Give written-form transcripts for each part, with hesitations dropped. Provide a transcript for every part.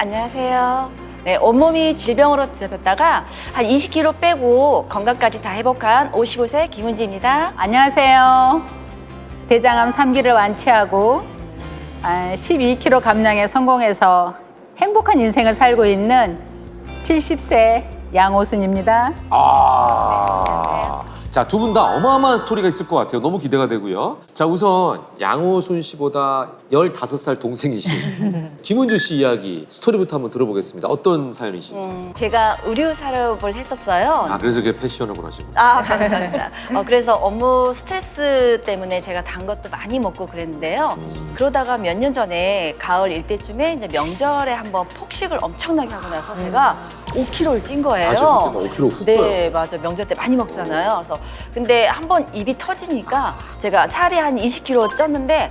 안녕하세요. 네, 온몸이 질병으로 뒤덮였다가 한 20kg 빼고 건강까지 다 회복한 55세 김은지입니다. 안녕하세요. 대장암 3기를 완치하고 12kg 감량에 성공해서 행복한 인생을 살고 있는 70세 양오순입니다. 자, 두 분 다 어마어마한 스토리가 있을 것 같아요. 너무 기대가 되고요. 자, 우선 양호순 씨보다 15살 동생이신 김은주 씨 이야기 스토리부터 한번 들어보겠습니다. 어떤 사연이신지. 제가 의류 산업을 했었어요. 아, 그래서 이게 패션을 하시고. 감사합니다. 그래서 업무 스트레스 때문에 제가 단 것도 많이 먹고 그랬는데요. 그러다가 몇 년 전에 가을 일때쯤에 이제 명절에 한번 폭식을 엄청나게 하고 나서 제가 5kg를 찐 거예요. 맞아, 그때 5kg 훅 쪄요. 네, 맞아. 명절 때 많이 먹잖아요. 그래서 근데 한번 입이 터지니까 제가 살이 한 20kg 쪘는데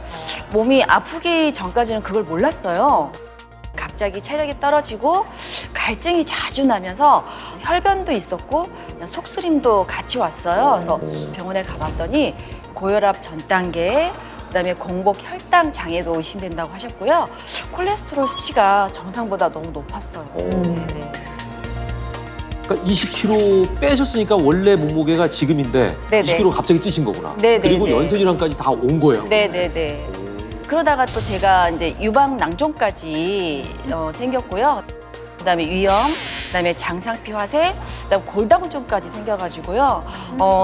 몸이 아프기 전까지는 그걸 몰랐어요. 갑자기 체력이 떨어지고 갈증이 자주 나면서 혈변도 있었고 그냥 속쓰림도 같이 왔어요. 그래서 병원에 가봤더니 고혈압 전 단계, 그다음에 공복 혈당 장애도 의심된다고 하셨고요. 콜레스테롤 수치가 정상보다 너무 높았어요. 네네. 그러니까 20kg 빼셨으니까 원래 몸무게가 지금인데 네네. 20kg 갑자기 찌신 거구나. 네네네. 그리고 연쇄질환까지 다 온 거예요. 네네네. 그러다가 또 제가 이제 유방 낭종까지 생겼고요. 그다음에 위염, 그다음에 장상피 화색, 그다음 골다공증까지 생겨가지고요.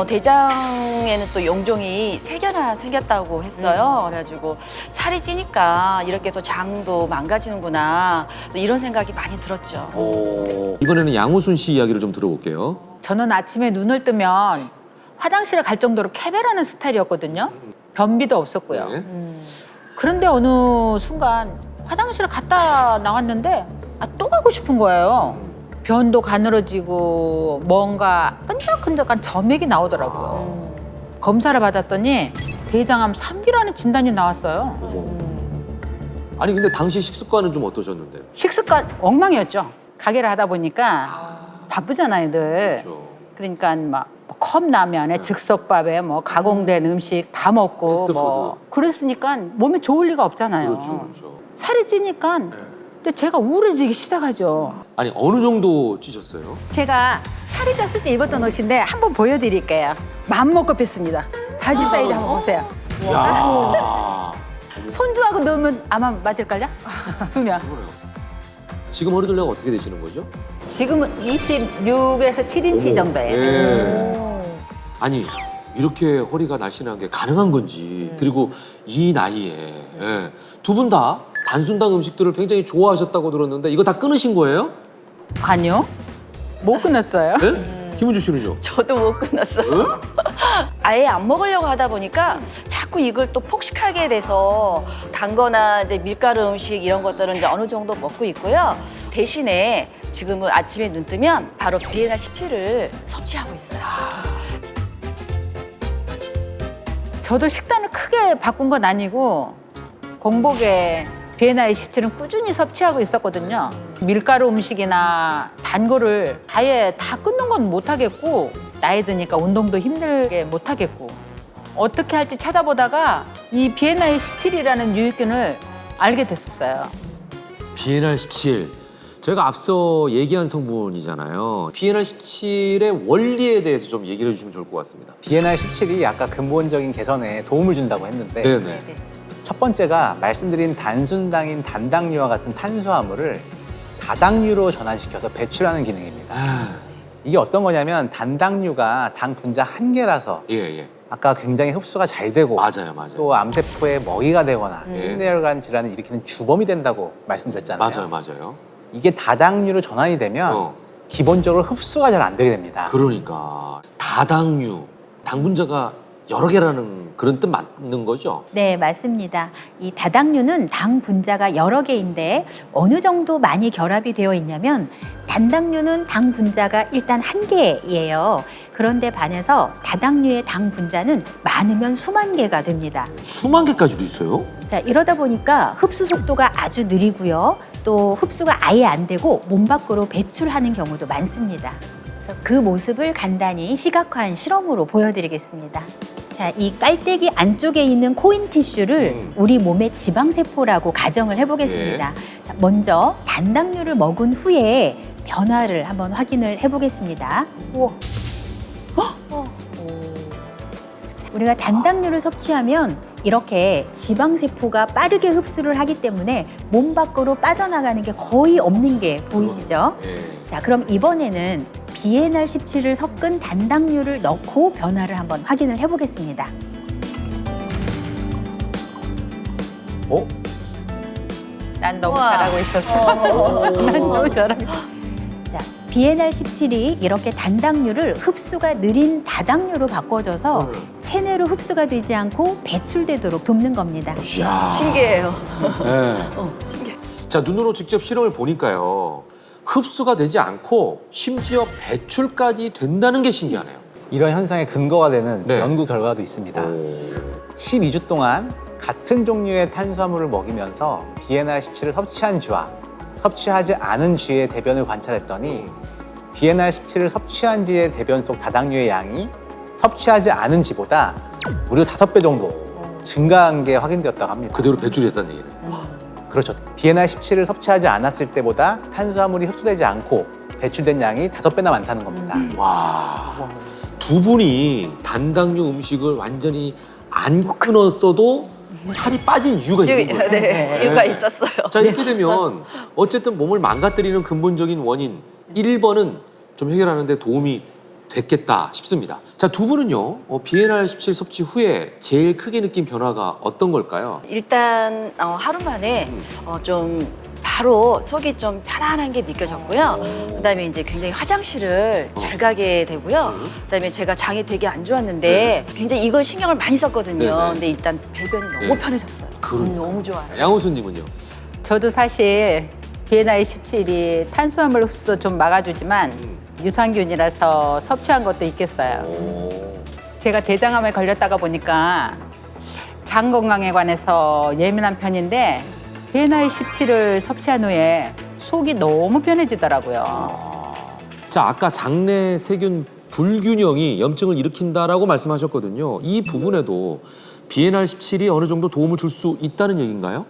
대장에는 또 용종이 3개나 생겼다고 했어요. 그래가지고 살이 찌니까 이렇게 또 장도 망가지는구나 또 이런 생각이 많이 들었죠. 이번에는 양호순 씨 이야기를 좀 들어볼게요. 저는 아침에 눈을 뜨면 화장실에 갈 정도로 캐베라는 스타일이었거든요. 변비도 없었고요. 네. 그런데 어느 순간 화장실을 갔다 나왔는데 또 가고 싶은 거예요. 변도 가늘어지고 뭔가 끈적끈적한 점액이 나오더라고요. 검사를 받았더니 대장암 3기라는 진단이 나왔어요. 아니 근데 당시 식습관은 좀 어떠셨는데요? 식습관 엉망이었죠. 가게를 하다 보니까 바쁘잖아요, 늘. 그렇죠. 그러니까 막 컵라면에 즉석밥에 뭐 가공된 음식 다 먹고 패스트푸드. 뭐 그랬으니까 몸에 좋을 리가 없잖아요. 그렇죠, 그렇죠. 살이 찌니까 근데 제가 우울해지기 시작하죠. 아니 어느 정도 찌셨어요? 제가 살이 쪘을 때 입었던 옷인데 한번 보여드릴게요. 맘먹고 뺐습니다. 바지 사이즈 한번 보세요. 야. 손주하고 넣으면 아마 맞을걸요? 2명. 지금 허리 둘레가 어떻게 되시는 거죠? 지금은 26에서 7인치 정도예요. 예. 아니 이렇게 허리가 날씬한 게 가능한 건지 그리고 이 나이에 두 분 다 단순당 음식들을 굉장히 좋아하셨다고 들었는데 이거 다 끊으신 거예요? 아니요. 못 끊었어요. 네? 김은주 씨는요? 저도 못 끊었어요. 아예 안 먹으려고 하다 보니까 자꾸 이걸 또 폭식하게 돼서 단 거나 이제 밀가루 음식 이런 것들은 이제 어느 정도 먹고 있고요. 대신에 지금은 아침에 눈 뜨면 바로 비엔나 17을 섭취하고 있어요. 저도 식단을 크게 바꾼 건 아니고 공복에 비엔나의 17은 꾸준히 섭취하고 있었거든요. 밀가루 음식이나 단 거를 아예 다 끊는 건 못하겠고 나이 드니까 운동도 힘들게 못하겠고 어떻게 할지 찾아보다가 이 비엔나의 17이라는 유익균을 알게 됐었어요. 비엔알 17. 저희가 앞서 얘기한 성분이잖아요. 비엔알 17의 원리에 대해서 좀 얘기를 해주시면 좋을 것 같습니다. 비엔알 17이 아까 근본적인 개선에 도움을 준다고 했는데 네네. 첫 번째가 말씀드린 단순당인 단당류와 같은 탄수화물을 다당류로 전환시켜서 배출하는 기능입니다. 이게 어떤 거냐면 단당류가 당 분자 한 개라서 예. 아까 굉장히 흡수가 잘 되고 맞아요. 또 암세포에 먹이가 되거나 예. 심뇌혈관 질환을 일으키는 주범이 된다고 말씀드렸잖아요. 맞아요. 이게 다당류로 전환이 되면 기본적으로 흡수가 잘 안 되게 됩니다. 그러니까 다당류, 당 분자가 여러 개라는 그런 뜻 맞는 거죠? 네, 맞습니다. 이 다당류는 당 분자가 여러 개인데 어느 정도 많이 결합이 되어 있냐면 단당류는 당 분자가 일단 한 개예요. 그런데 반해서 다당류의 당 분자는 많으면 수만 개가 됩니다. 수만 개까지도 있어요? 자, 이러다 보니까 흡수 속도가 아주 느리고요. 또 흡수가 아예 안 되고 몸 밖으로 배출하는 경우도 많습니다. 그래서 그 모습을 간단히 시각화한 실험으로 보여드리겠습니다. 자, 이 깔때기 안쪽에 있는 코인 티슈를 우리 몸의 지방세포라고 가정을 해보겠습니다. 자, 먼저 단당류를 먹은 후에 변화를 한번 확인을 해보겠습니다. 우와. 우리가 단당류를 섭취하면 이렇게 지방세포가 빠르게 흡수를 하기 때문에 몸 밖으로 빠져나가는 게 거의 없는 게 보이시죠? 예. 자, 그럼 이번에는 BNR17을 섞은 단당류를 넣고 변화를 한번 확인을 해보겠습니다. 어? 난 너무 우와. 잘하고 있었어. 난 너무 잘하고. 자, BNR17이 이렇게 단당류를 흡수가 느린 다당류로 바꿔줘서 체내로 흡수가 되지 않고 배출되도록 돕는 겁니다. 이야. 신기해요. 예. 신기해. 자, 눈으로 직접 실험을 보니까요. 흡수가 되지 않고 심지어 배출까지 된다는 게 신기하네요. 이런 현상의 근거가 되는 네. 연구 결과도 있습니다. 12주 동안 같은 종류의 탄수화물을 먹이면서 BNR17을 섭취한 쥐와 섭취하지 않은 쥐의 대변을 관찰했더니 BNR17을 섭취한 쥐의 대변 속 다당류의 양이 섭취하지 않은 쥐보다 무려 5배 정도 증가한 게 확인되었다고 합니다. 그대로 배출됐다는 얘기네. 그렇죠. BNR17을 섭취하지 않았을 때보다 탄수화물이 흡수되지 않고 배출된 양이 5배나 많다는 겁니다. 와. 두 분이 단당류 음식을 완전히 안 끊었어도 살이 빠진 이유가 있는 거예요. 네, 이유가 있었어요. 자, 이렇게 되면 어쨌든 몸을 망가뜨리는 근본적인 원인 1번은 좀 해결하는 데 도움이 됐겠다 싶습니다. 자, 두 분은요. BNR17 섭취 후에 제일 크게 느낀 변화가 어떤 걸까요? 일단 하루 만에 좀 바로 속이 좀 편안한 게 느껴졌고요. 그다음에 이제 굉장히 화장실을 잘 가게 되고요. 그다음에 제가 장이 되게 안 좋았는데 굉장히 이걸 신경을 많이 썼거든요. 네네. 근데 일단 배변이 너무 네. 편해졌어요. 그러니까. 너무 좋아요. 양호수님은요? 저도 사실 BNR17이 탄수화물 흡수도 좀 막아주지만 유산균이라서 섭취한 것도 있겠어요. 제가 대장암에 걸렸다가 보니까 장 건강에 관해서 예민한 편인데 BNR17을 섭취한 후에 속이 너무 편해지더라고요. 자, 아까 장내 세균 불균형이 염증을 일으킨다라고 말씀하셨거든요. 이 부분에도 BNR17이 어느 정도 도움을 줄 수 있다는 얘기인가요?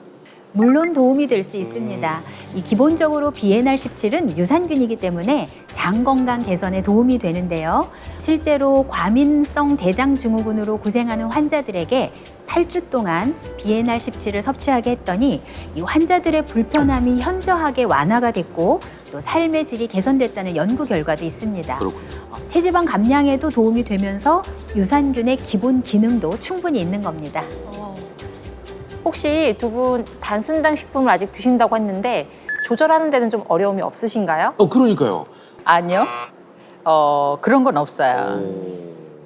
물론 도움이 될 수 있습니다. 이 기본적으로 BNR17은 유산균이기 때문에 장 건강 개선에 도움이 되는데요. 실제로 과민성 대장 증후군으로 고생하는 환자들에게 8주 동안 BNR17을 섭취하게 했더니 이 환자들의 불편함이 현저하게 완화가 됐고 또 삶의 질이 개선됐다는 연구 결과도 있습니다. 그렇군요. 체지방 감량에도 도움이 되면서 유산균의 기본 기능도 충분히 있는 겁니다. 혹시 두 분 단순당 식품을 아직 드신다고 했는데 조절하는 데는 좀 어려움이 없으신가요? 그러니까요. 아니요. 그런 건 없어요.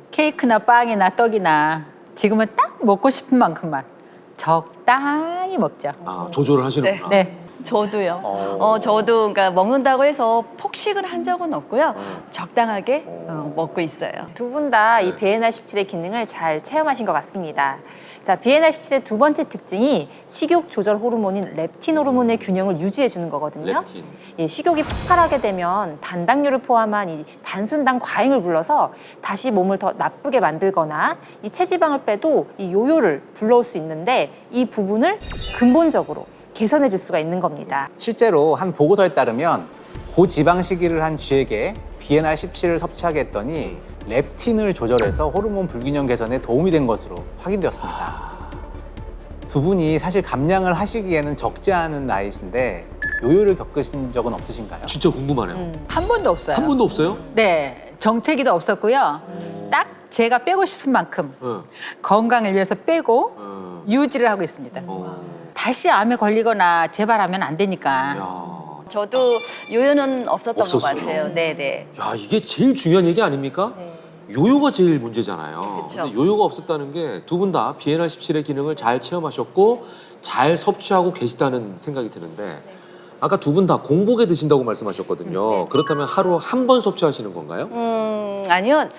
케이크나 빵이나 떡이나 지금은 딱 먹고 싶은 만큼만 적당히 먹죠. 아, 조절을 하시는구나. 네. 저도요. 저도 그러니까 먹는다고 해서 폭식을 한 적은 없고요. 적당하게 먹고 있어요. 두 분 다 이 BNR17의 기능을 잘 체험하신 것 같습니다. 자, BNR17의 두 번째 특징이 식욕 조절 호르몬인 렙틴 호르몬의 균형을 유지해 주는 거거든요. 렙틴. 예, 식욕이 폭발하게 되면 단당류를 포함한 이 단순당 과잉을 불러서 다시 몸을 더 나쁘게 만들거나 이 체지방을 빼도 이 요요를 불러올 수 있는데 이 부분을 근본적으로 개선해 줄 수가 있는 겁니다. 실제로 한 보고서에 따르면 고지방 식이를 한 쥐에게 BNR17을 섭취하게 했더니 렙틴을 조절해서 호르몬 불균형 개선에 도움이 된 것으로 확인되었습니다. 두 분이 사실 감량을 하시기에는 적지 않은 나이신데 요요를 겪으신 적은 없으신가요? 진짜 궁금하네요. 한 번도 없어요. 한 번도 없어요? 네. 정체기도 없었고요. 딱 제가 빼고 싶은 만큼 응. 건강을 위해서 빼고 응. 유지를 하고 있습니다. 다시 암에 걸리거나 재발하면 안 되니까. 야. 저도 요요는 없었던 없었어요. 것 같아요. 네네. 야, 이게 제일 중요한 얘기 아닙니까? 요요가 제일 문제잖아요. 그쵸. 근데 요요가 없었다는 게 두 분 다 BNR17의 기능을 잘 체험하셨고 잘 섭취하고 계시다는 생각이 드는데 아까 두 분 다 공복에 드신다고 말씀하셨거든요. 그렇다면 하루 한 번 섭취하시는 건가요? 아니요.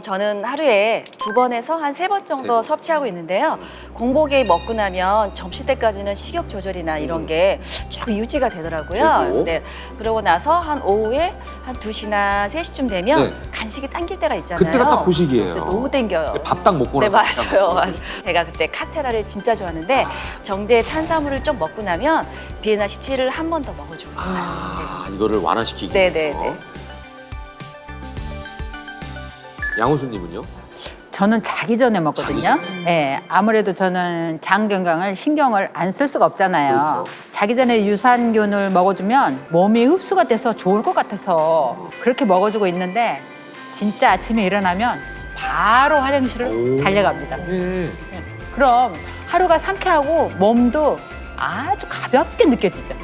저는 하루에 2번에서 한 3번 정도 세 번. 섭취하고 있는데요. 공복에 먹고 나면 점심 때까지는 식욕 조절이나 이런 게 쭉 유지가 되더라고요. 되고. 네. 그러고 나서 한 오후에 한 2시나 3시쯤 되면 네. 간식이 당길 때가 있잖아요. 그때가 딱 그 시기예요. 그때 너무 땡겨요. 밥 딱 먹고 네, 나서. 맞아요. 제가 그때 카스테라를 진짜 좋아하는데 정제 탄수화물을 좀 먹고 나면 비엔나 17을 한 번 더 먹어주고 있어요. 아, 이거를 완화시키기 네, 위해서. 네, 네. 양호수님은요? 저는 자기 전에 먹거든요. 자기 전에. 예, 아무래도 저는 장 건강을 신경을 안 쓸 수가 없잖아요. 그렇죠. 자기 전에 유산균을 먹어주면 몸이 흡수가 돼서 좋을 것 같아서 그렇게 먹어주고 있는데 진짜 아침에 일어나면 바로 화장실을 오. 달려갑니다. 네. 그럼 하루가 상쾌하고 몸도 아주 가볍게 느껴지죠.